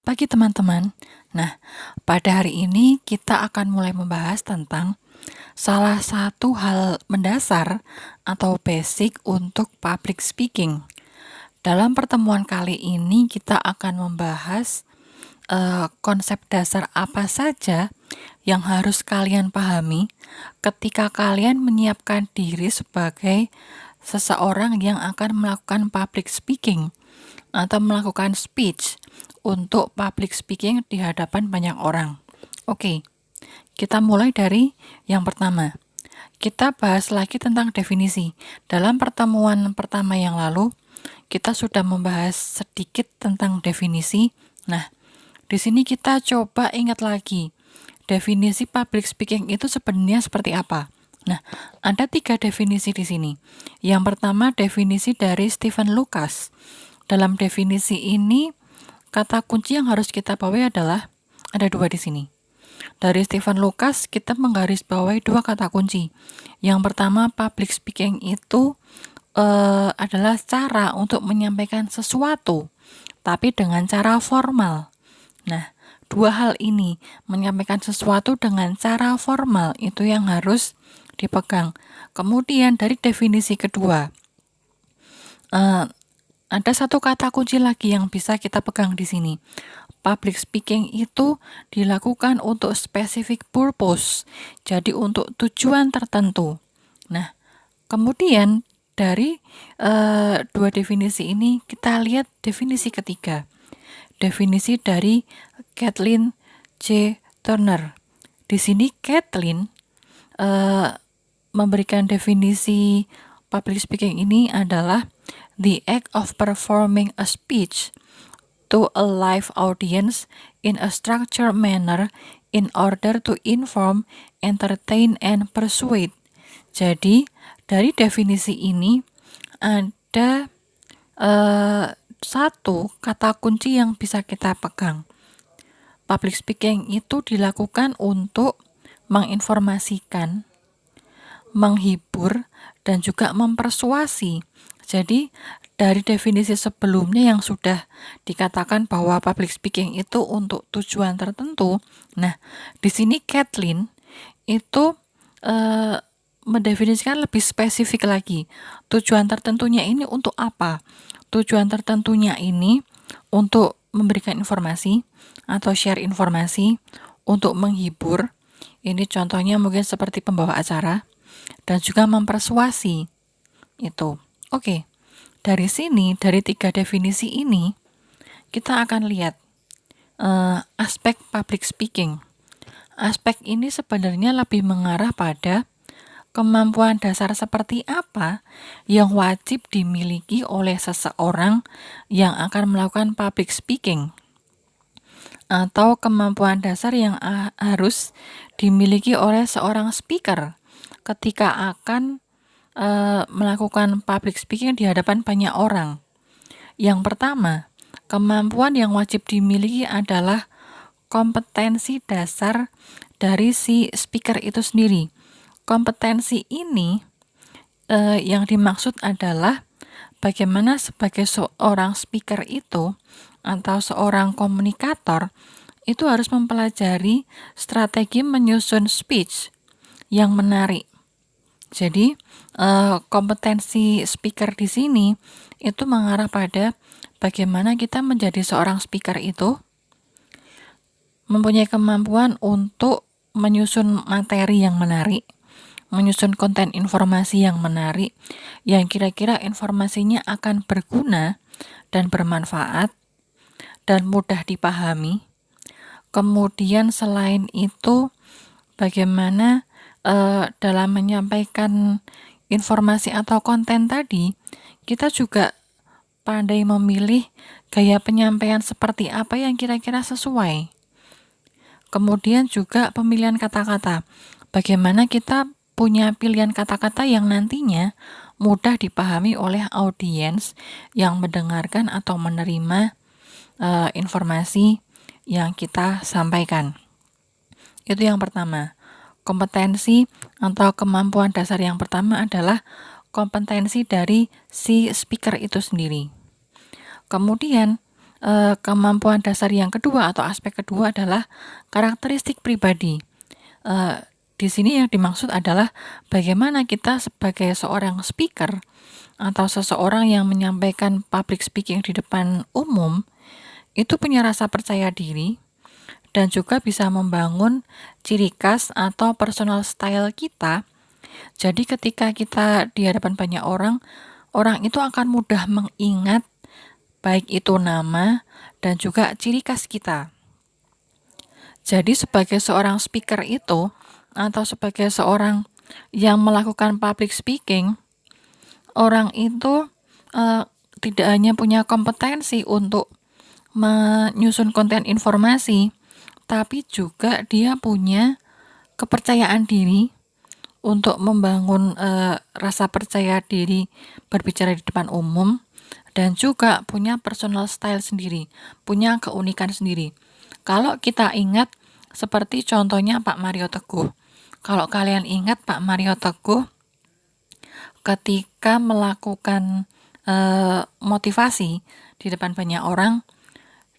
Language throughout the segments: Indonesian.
pagi teman-teman. Nah, pada hari ini kita akan mulai membahas tentang salah satu hal mendasar atau basic untuk public speaking. Dalam pertemuan kali ini kita akan membahas konsep dasar apa saja yang harus kalian pahami ketika kalian menyiapkan diri sebagai seseorang yang akan melakukan public speaking atau melakukan speech untuk public speaking di hadapan banyak orang. Oke, kita mulai dari yang pertama. Kita bahas lagi tentang definisi. Dalam pertemuan pertama yang lalu, kita sudah membahas sedikit tentang definisi. Nah, di sini kita coba ingat lagi, definisi public speaking itu sebenarnya seperti apa. Nah, ada 3 definisi di sini. Yang pertama, definisi dari Stephen Lucas. Dalam definisi ini, kata kunci yang harus kita bawahi adalah ada 2 di sini. Dari Stephen Lucas, kita menggarisbawahi 2 kata kunci. Yang pertama, public speaking itu adalah cara untuk menyampaikan sesuatu, tapi dengan cara formal. Nah, 2 hal ini, menyampaikan sesuatu dengan cara formal, itu yang harus dipegang. Kemudian dari definisi kedua, ada 1 kata kunci lagi yang bisa kita pegang di sini. Public speaking itu dilakukan untuk specific purpose, jadi untuk tujuan tertentu. Nah, kemudian dari 2 definisi ini kita lihat definisi ketiga. Definisi dari Kathleen J. Turner. Di sini Kathleen memberikan definisi public speaking ini adalah the act of performing a speech to a live audience in a structured manner in order to inform, entertain, and persuade. Jadi, dari definisi ini ada 1 kata kunci yang bisa kita pegang. Public speaking itu dilakukan untuk menginformasikan, menghibur, dan juga mempersuasi. Jadi, dari definisi sebelumnya yang sudah dikatakan bahwa public speaking itu untuk tujuan tertentu. Nah, di sini Kathleen itu mendefinisikan lebih spesifik lagi. Tujuan tertentunya ini untuk apa? Tujuan tertentunya ini untuk memberikan informasi atau share informasi, untuk menghibur. Ini contohnya mungkin seperti pembawa acara, dan juga mempersuasi. Itu. Oke. Dari sini, dari 3 definisi ini, kita akan lihat aspek public speaking. Aspek ini sebenarnya lebih mengarah pada kemampuan dasar seperti apa yang wajib dimiliki oleh seseorang yang akan melakukan public speaking, atau kemampuan dasar yang harus dimiliki oleh seorang speaker ketika akan melakukan public speaking di hadapan banyak orang. Yang pertama, kemampuan yang wajib dimiliki adalah kompetensi dasar dari si speaker itu sendiri. Kompetensi ini yang dimaksud adalah bagaimana sebagai seorang speaker itu atau seorang komunikator itu harus mempelajari strategi menyusun speech yang menarik. Jadi, kompetensi speaker di sini itu mengarah pada bagaimana kita menjadi seorang speaker itu mempunyai kemampuan untuk menyusun materi yang menarik, menyusun konten informasi yang menarik, yang kira-kira informasinya akan berguna dan bermanfaat dan mudah dipahami. Kemudian selain itu, bagaimana dalam menyampaikan informasi atau konten tadi, kita juga pandai memilih gaya penyampaian seperti apa yang kira-kira sesuai. Kemudian juga pemilihan kata-kata. Bagaimana kita punya pilihan kata-kata yang nantinya mudah dipahami oleh audiens yang mendengarkan atau menerima informasi yang kita sampaikan. Itu yang pertama. Kompetensi atau kemampuan dasar yang pertama adalah kompetensi dari si speaker itu sendiri. Kemudian kemampuan dasar yang kedua atau aspek kedua adalah karakteristik pribadi. Di sini yang dimaksud adalah bagaimana kita sebagai seorang speaker atau seseorang yang menyampaikan public speaking di depan umum itu punya rasa percaya diri dan juga bisa membangun ciri khas atau personal style kita. Jadi ketika kita di hadapan banyak orang, orang itu akan mudah mengingat baik itu nama dan juga ciri khas kita. Jadi sebagai seorang speaker itu atau sebagai seorang yang melakukan public speaking, orang itu tidak hanya punya kompetensi untuk menyusun konten informasi, tapi juga dia punya kepercayaan diri untuk membangun rasa percaya diri berbicara di depan umum, dan juga punya personal style sendiri, punya keunikan sendiri. Kalau kita ingat seperti contohnya Pak Mario Teguh. Kalau kalian ingat Pak Mario Teguh ketika melakukan motivasi di depan banyak orang,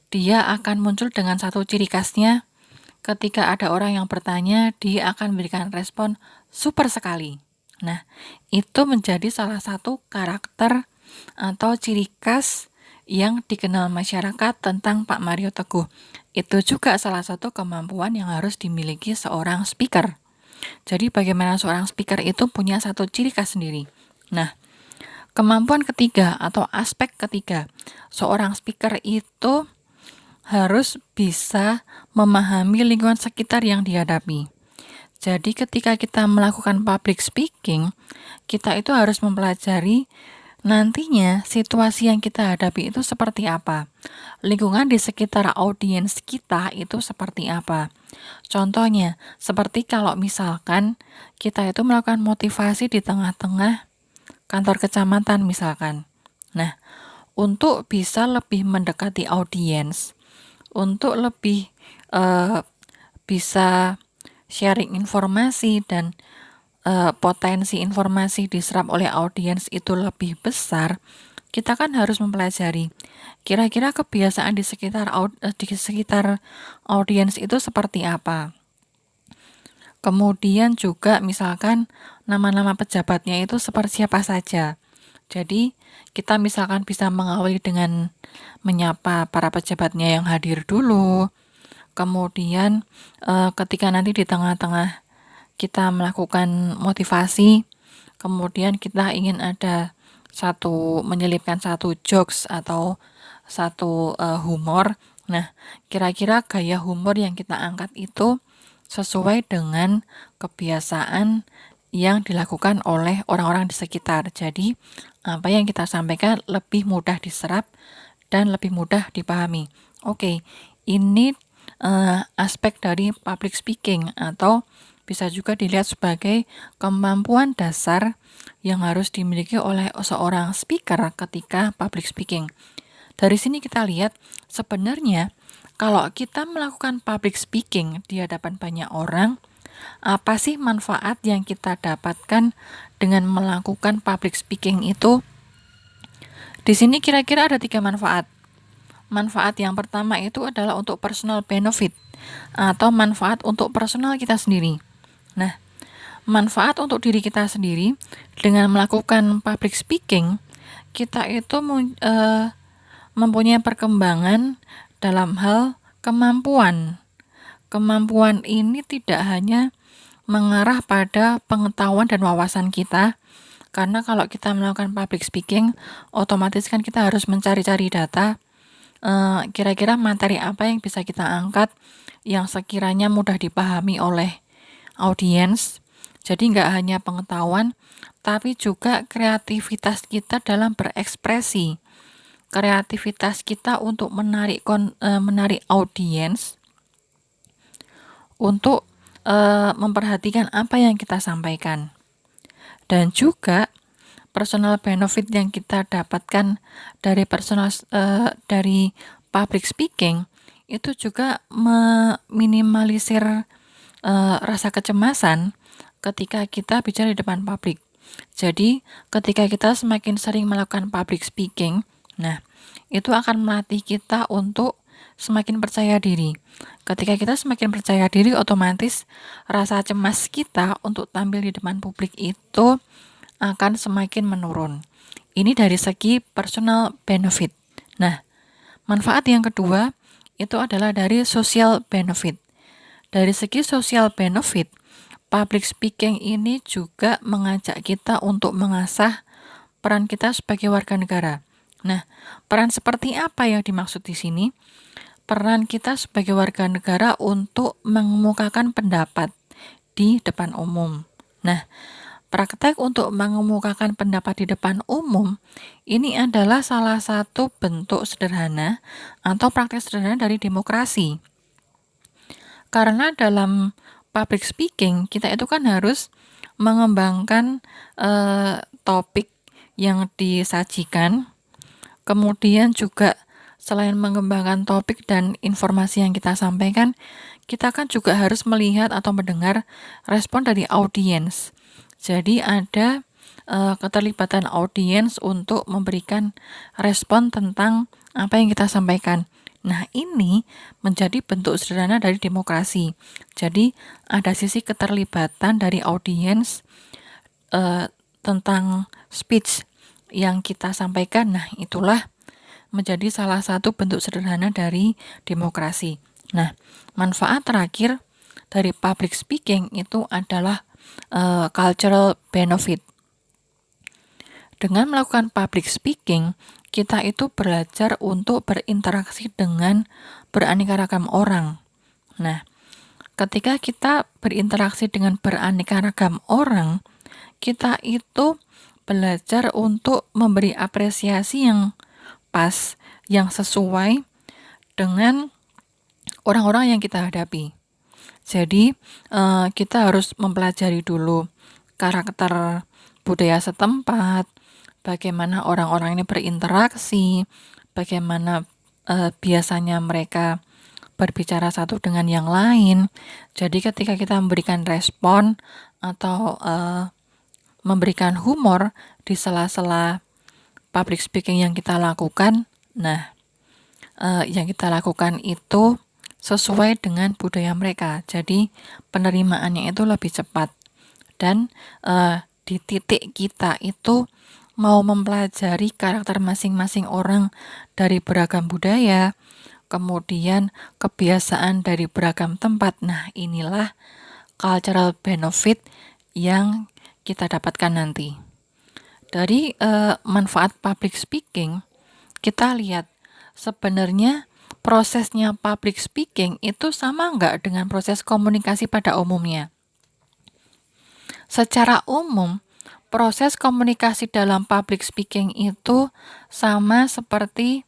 dia akan muncul dengan satu ciri khasnya. Ketika ada orang yang bertanya, dia akan memberikan respon super sekali. Nah, itu menjadi salah satu karakter atau ciri khas yang dikenal masyarakat tentang Pak Mario Teguh. Itu juga salah satu kemampuan yang harus dimiliki seorang speaker. Jadi bagaimana seorang speaker itu punya satu ciri khas sendiri. Nah, kemampuan ketiga atau aspek ketiga, seorang speaker itu harus bisa memahami lingkungan sekitar yang dihadapi. Jadi ketika kita melakukan public speaking, kita itu harus mempelajari nantinya situasi yang kita hadapi itu seperti apa. Lingkungan di sekitar audiens kita itu seperti apa. Contohnya, seperti kalau misalkan kita itu melakukan motivasi di tengah-tengah kantor kecamatan misalkan. Nah, untuk bisa lebih mendekati audiens, untuk lebih bisa sharing informasi dan potensi informasi diserap oleh audiens itu lebih besar, kita kan harus mempelajari kira-kira kebiasaan di sekitar audiens itu seperti apa. Kemudian juga misalkan nama-nama pejabatnya itu seperti siapa saja. Jadi kita misalkan bisa mengawali dengan menyapa para pejabatnya yang hadir dulu. Kemudian ketika nanti di tengah-tengah kita melakukan motivasi, kemudian kita ingin ada menyelipkan satu jokes atau satu humor. Nah, kira-kira gaya humor yang kita angkat itu sesuai dengan kebiasaan yang dilakukan oleh orang-orang di sekitar. Jadi, apa yang kita sampaikan lebih mudah diserap dan lebih mudah dipahami. Oke, ini aspek dari public speaking atau bisa juga dilihat sebagai kemampuan dasar yang harus dimiliki oleh seorang speaker ketika public speaking. Dari sini kita lihat sebenarnya kalau kita melakukan public speaking di hadapan banyak orang, apa sih manfaat yang kita dapatkan dengan melakukan public speaking itu? Di sini kira-kira ada 3 manfaat. Manfaat yang pertama itu adalah untuk personal benefit atau manfaat untuk personal kita sendiri. Nah, manfaat untuk diri kita sendiri dengan melakukan public speaking, kita itu mempunyai perkembangan dalam hal kemampuan. Kemampuan ini tidak hanya mengarah pada pengetahuan dan wawasan kita, karena kalau kita melakukan public speaking, otomatis kan kita harus mencari-cari data, kira-kira materi apa yang bisa kita angkat yang sekiranya mudah dipahami oleh audiens. Jadi nggak hanya pengetahuan, tapi juga kreativitas kita dalam berekspresi. Kreativitas kita untuk menarik audiens untuk memperhatikan apa yang kita sampaikan. Dan juga personal benefit yang kita dapatkan dari dari public speaking itu juga meminimalisir rasa kecemasan ketika kita bicara di depan publik. Jadi ketika kita semakin sering melakukan public speaking, nah itu akan melatih kita untuk semakin percaya diri. Ketika kita semakin percaya diri, otomatis rasa cemas kita untuk tampil di depan publik itu akan semakin menurun. Ini dari segi personal benefit. Nah, manfaat yang kedua itu adalah dari social benefit. Dari segi social benefit, public speaking ini juga mengajak kita untuk mengasah peran kita sebagai warga negara. Nah, peran seperti apa yang dimaksud di sini? Peran kita sebagai warga negara untuk mengemukakan pendapat di depan umum. Nah, praktek untuk mengemukakan pendapat di depan umum ini adalah salah satu bentuk sederhana atau praktek sederhana dari demokrasi. Karena dalam public speaking kita itu kan harus mengembangkan topik yang disajikan, kemudian juga selain mengembangkan topik dan informasi yang kita sampaikan, kita kan juga harus melihat atau mendengar respon dari audiens. Jadi ada keterlibatan audiens untuk memberikan respon tentang apa yang kita sampaikan. Nah, ini menjadi bentuk sederhana dari demokrasi. Jadi ada sisi keterlibatan dari audiens tentang speech yang kita sampaikan. Nah, itulah menjadi salah satu bentuk sederhana dari demokrasi. Nah, manfaat terakhir dari public speaking itu adalah cultural benefit. Dengan melakukan public speaking, kita itu belajar untuk berinteraksi dengan beraneka ragam orang. Nah, ketika kita berinteraksi dengan beraneka ragam orang, kita itu belajar untuk memberi apresiasi yang pas, yang sesuai dengan orang-orang yang kita hadapi. Jadi, kita harus mempelajari dulu karakter budaya setempat, bagaimana orang-orang ini berinteraksi, bagaimana biasanya mereka berbicara satu dengan yang lain. Jadi ketika kita memberikan respon atau memberikan humor di sela-sela public speaking yang kita lakukan, nah yang kita lakukan itu sesuai dengan budaya mereka. Jadi penerimaannya itu lebih cepat dan di titik kita itu mau mempelajari karakter masing-masing orang dari beragam budaya, kemudian kebiasaan dari beragam tempat. Nah, inilah cultural benefit yang kita dapatkan nanti. Dari manfaat public speaking, kita lihat sebenarnya prosesnya public speaking itu sama nggak dengan proses komunikasi pada umumnya. Secara umum, proses komunikasi dalam public speaking itu sama seperti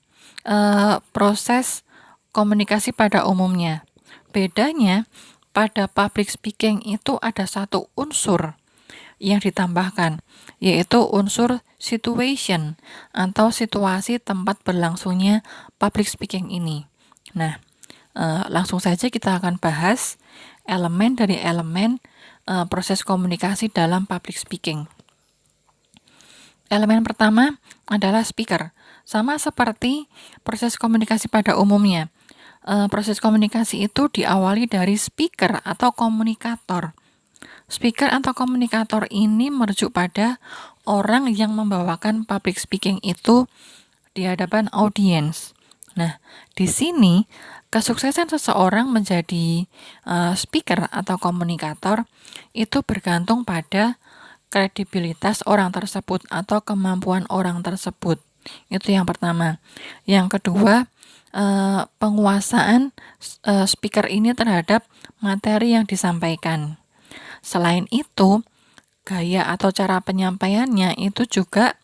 proses komunikasi pada umumnya. Bedanya, pada public speaking itu ada satu unsur yang ditambahkan, yaitu unsur situation atau situasi tempat berlangsungnya public speaking ini. Nah, langsung saja kita akan bahas elemen dari elemen proses komunikasi dalam public speaking. Elemen pertama adalah speaker. Sama seperti proses komunikasi pada umumnya. Proses komunikasi itu diawali dari speaker atau komunikator. Speaker atau komunikator ini merujuk pada orang yang membawakan public speaking itu di hadapan audiens. Nah, di sini kesuksesan seseorang menjadi speaker atau komunikator itu bergantung pada kredibilitas orang tersebut atau kemampuan orang tersebut. Itu yang pertama. Yang kedua, penguasaan speaker ini terhadap materi yang disampaikan. Selain itu, gaya atau cara penyampaiannya itu juga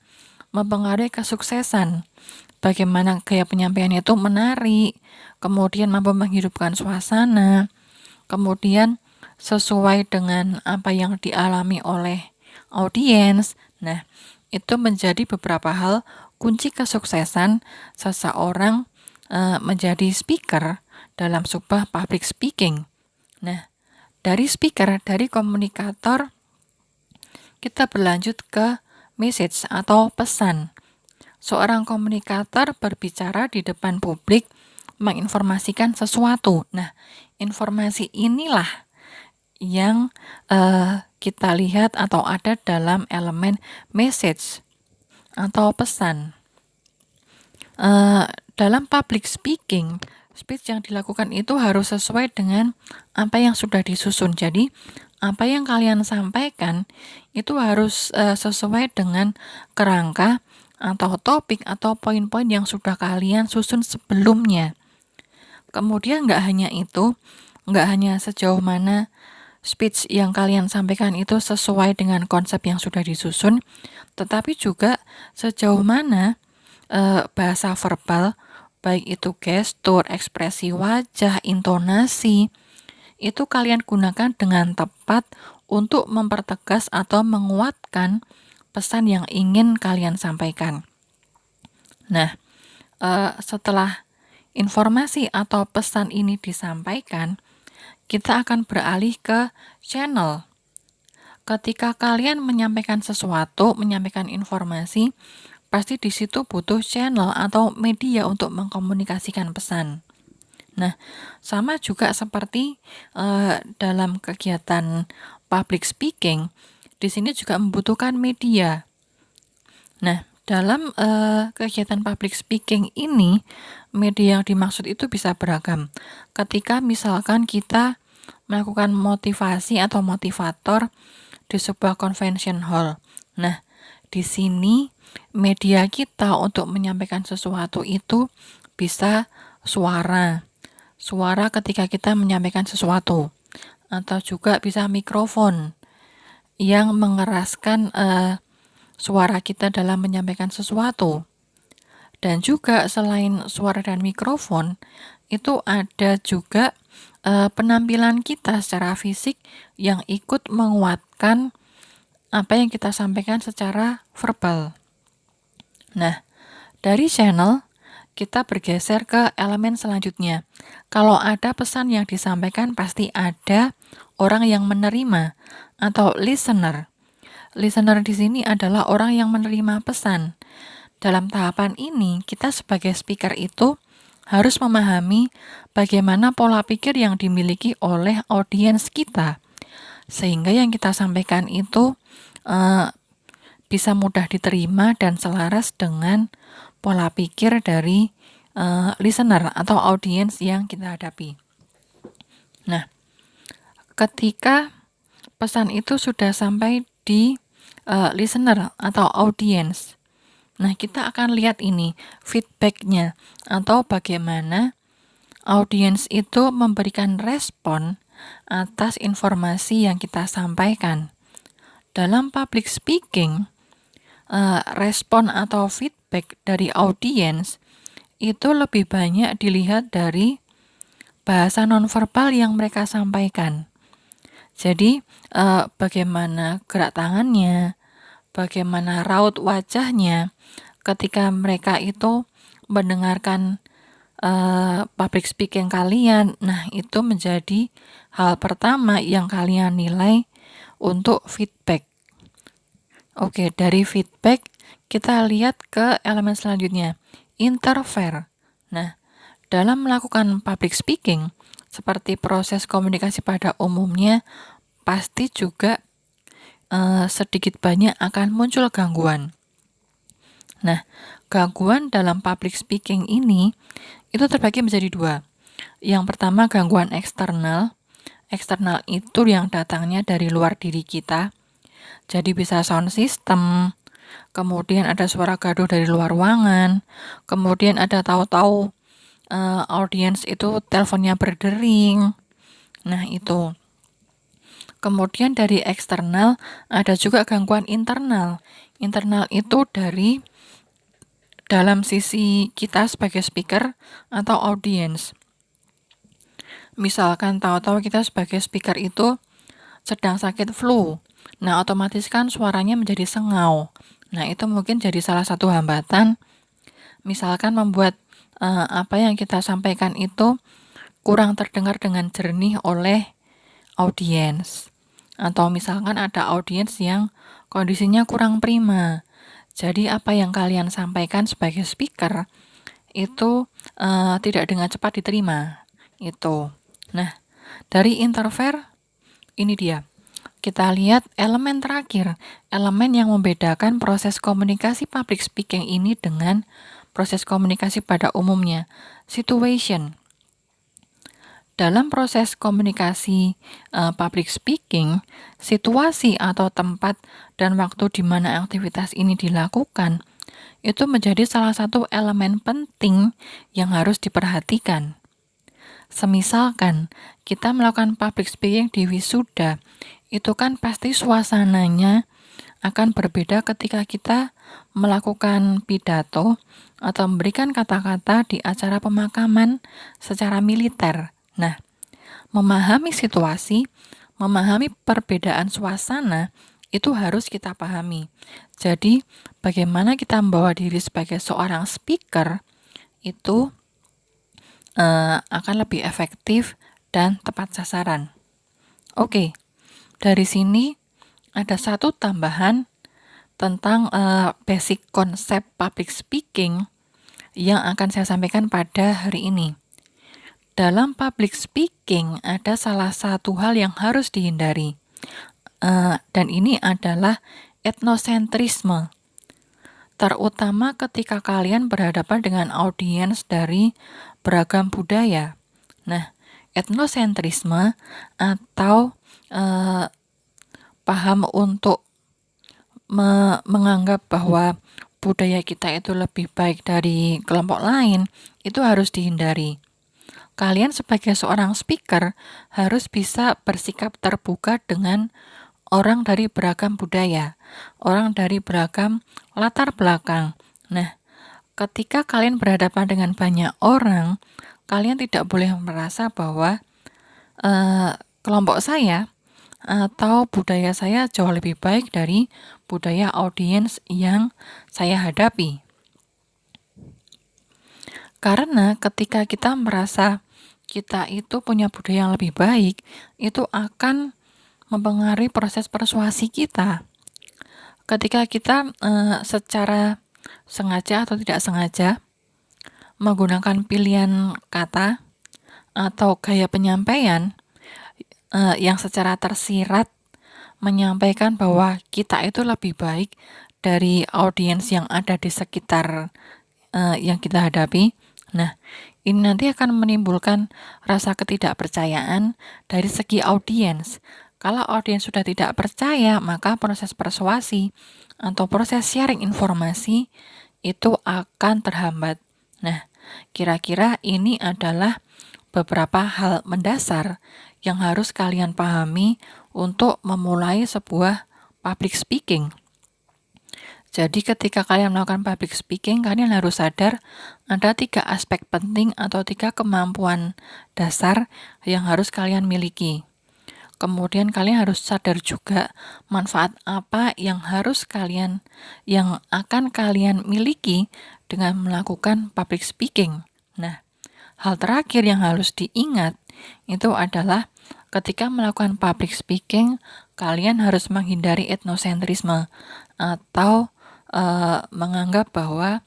mempengaruhi kesuksesan. Bagaimana gaya penyampaian itu menarik, kemudian mampu menghidupkan suasana, kemudian sesuai dengan apa yang dialami oleh audiens. Nah, itu menjadi beberapa hal kunci kesuksesan seseorang menjadi speaker dalam sebuah public speaking. Nah, dari speaker, dari komunikator, kita berlanjut ke message atau pesan. seorang komunikator berbicara di depan publik menginformasikan sesuatu. Nah, informasi inilah yang kita lihat atau ada dalam elemen message atau pesan. Dalam public speaking, speech yang dilakukan itu harus sesuai dengan apa yang sudah disusun. Jadi, apa yang kalian sampaikan itu harus sesuai dengan kerangka atau topik atau poin-poin yang sudah kalian susun sebelumnya. Kemudian nggak hanya itu, nggak hanya sejauh mana speech yang kalian sampaikan itu sesuai dengan konsep yang sudah disusun, tetapi juga sejauh mana bahasa verbal, baik itu gestur, ekspresi wajah, intonasi, itu kalian gunakan dengan tepat untuk mempertegas atau menguatkan pesan yang ingin kalian sampaikan. Nah, setelah informasi atau pesan ini disampaikan, kita akan beralih ke channel. Ketika kalian menyampaikan sesuatu, menyampaikan informasi, pasti di situ butuh channel atau media untuk mengkomunikasikan pesan. Nah, sama juga seperti dalam kegiatan public speaking, di sini juga membutuhkan media. Nah, dalam kegiatan public speaking ini, media yang dimaksud itu bisa beragam. Ketika misalkan kita melakukan motivasi atau motivator di sebuah convention hall. Nah, di sini media kita untuk menyampaikan sesuatu itu bisa suara. Suara ketika kita menyampaikan sesuatu. Atau juga bisa mikrofon yang mengeraskan suara kita dalam menyampaikan sesuatu. Dan juga selain suara dan mikrofon, itu ada juga penampilan kita secara fisik yang ikut menguatkan apa yang kita sampaikan secara verbal. Nah, dari channel kita bergeser ke elemen selanjutnya. Kalau ada pesan yang disampaikan, pasti ada orang yang menerima atau listener. Listener di sini adalah orang yang menerima pesan. Dalam tahapan ini, kita sebagai speaker itu harus memahami bagaimana pola pikir yang dimiliki oleh audiens kita, sehingga yang kita sampaikan itu bisa mudah diterima dan selaras dengan pola pikir dari listener atau audiens yang kita hadapi. Nah, ketika pesan itu sudah sampai di listener atau audiens, nah kita akan lihat ini feedbacknya atau bagaimana audiens itu memberikan respon atas informasi yang kita sampaikan. Dalam public speaking, respon atau feedback dari audiens itu lebih banyak dilihat dari bahasa nonverbal yang mereka sampaikan. Jadi, bagaimana gerak tangannya, bagaimana raut wajahnya ketika mereka itu mendengarkan public speaking kalian. Nah, itu menjadi hal pertama yang kalian nilai untuk feedback. Oke, dari feedback kita lihat ke elemen selanjutnya, interfere. Nah, dalam melakukan public speaking, seperti proses komunikasi pada umumnya, pasti juga sedikit banyak akan muncul gangguan. Nah, gangguan dalam public speaking ini itu terbagi menjadi dua. Yang pertama gangguan eksternal. Eksternal itu yang datangnya dari luar diri kita. Jadi bisa sound system, kemudian ada suara gaduh dari luar ruangan, kemudian ada tahu-tahu audiens itu teleponnya berdering. Nah, itu. Kemudian dari eksternal ada juga gangguan internal. Internal itu dari dalam sisi kita sebagai speaker atau audiens. Misalkan tahu-tahu kita sebagai speaker itu sedang sakit flu. Nah, otomatis kan suaranya menjadi sengau. Nah, itu mungkin jadi salah satu hambatan. Misalkan membuat apa yang kita sampaikan itu kurang terdengar dengan jernih oleh audiens. Atau misalkan ada audiens yang kondisinya kurang prima. Jadi apa yang kalian sampaikan sebagai speaker itu tidak dengan cepat diterima. Itu. Nah, dari interfere ini dia. Kita lihat elemen terakhir, elemen yang membedakan proses komunikasi public speaking ini dengan proses komunikasi pada umumnya, situation. Dalam proses komunikasi public speaking, situasi atau tempat dan waktu di mana aktivitas ini dilakukan itu menjadi salah satu elemen penting yang harus diperhatikan. Semisalkan kita melakukan public speaking di wisuda, itu kan pasti suasananya akan berbeda ketika kita melakukan pidato atau memberikan kata-kata di acara pemakaman secara militer. Nah, memahami situasi, memahami perbedaan suasana, itu harus kita pahami. Jadi, bagaimana kita membawa diri sebagai seorang speaker, itu akan lebih efektif dan tepat sasaran. Oke, dari sini ada satu tambahan tentang basic konsep public speaking yang akan saya sampaikan pada hari ini. Dalam public speaking ada salah satu hal yang harus dihindari, dan ini adalah etnosentrisme, terutama ketika kalian berhadapan dengan audiens dari beragam budaya. Nah, etnosentrisme atau paham untuk menganggap bahwa budaya kita itu lebih baik dari kelompok lain, itu harus dihindari. Kalian sebagai seorang speaker harus bisa bersikap terbuka dengan orang dari beragam budaya, orang dari beragam latar belakang. Nah, ketika kalian berhadapan dengan banyak orang, kalian tidak boleh merasa bahwa kelompok saya atau budaya saya jauh lebih baik dari budaya audiens yang saya hadapi. Karena ketika kita merasa kita itu punya budaya yang lebih baik, itu akan mempengaruhi proses persuasi kita. Ketika kita secara sengaja atau tidak sengaja menggunakan pilihan kata atau gaya penyampaian yang secara tersirat menyampaikan bahwa kita itu lebih baik dari audiens yang ada di sekitar yang kita hadapi. Nah, ini nanti akan menimbulkan rasa ketidakpercayaan dari segi audiens. Kalau audiens sudah tidak percaya, maka proses persuasi atau proses sharing informasi itu akan terhambat. Nah, kira-kira ini adalah beberapa hal mendasar yang harus kalian pahami untuk memulai sebuah public speaking. Jadi ketika kalian melakukan public speaking, kalian harus sadar ada 3 aspek penting atau 3 kemampuan dasar yang harus kalian miliki. Kemudian kalian harus sadar juga manfaat apa yang akan kalian miliki dengan melakukan public speaking. Nah, hal terakhir yang harus diingat itu adalah ketika melakukan public speaking, kalian harus menghindari etnosentrisme atau menganggap bahwa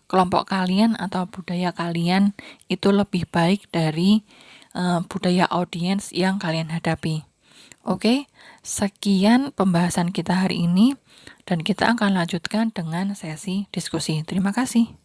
kelompok kalian atau budaya kalian itu lebih baik dari budaya audiens yang kalian hadapi. Oke, sekian pembahasan kita hari ini dan kita akan lanjutkan dengan sesi diskusi. Terima kasih.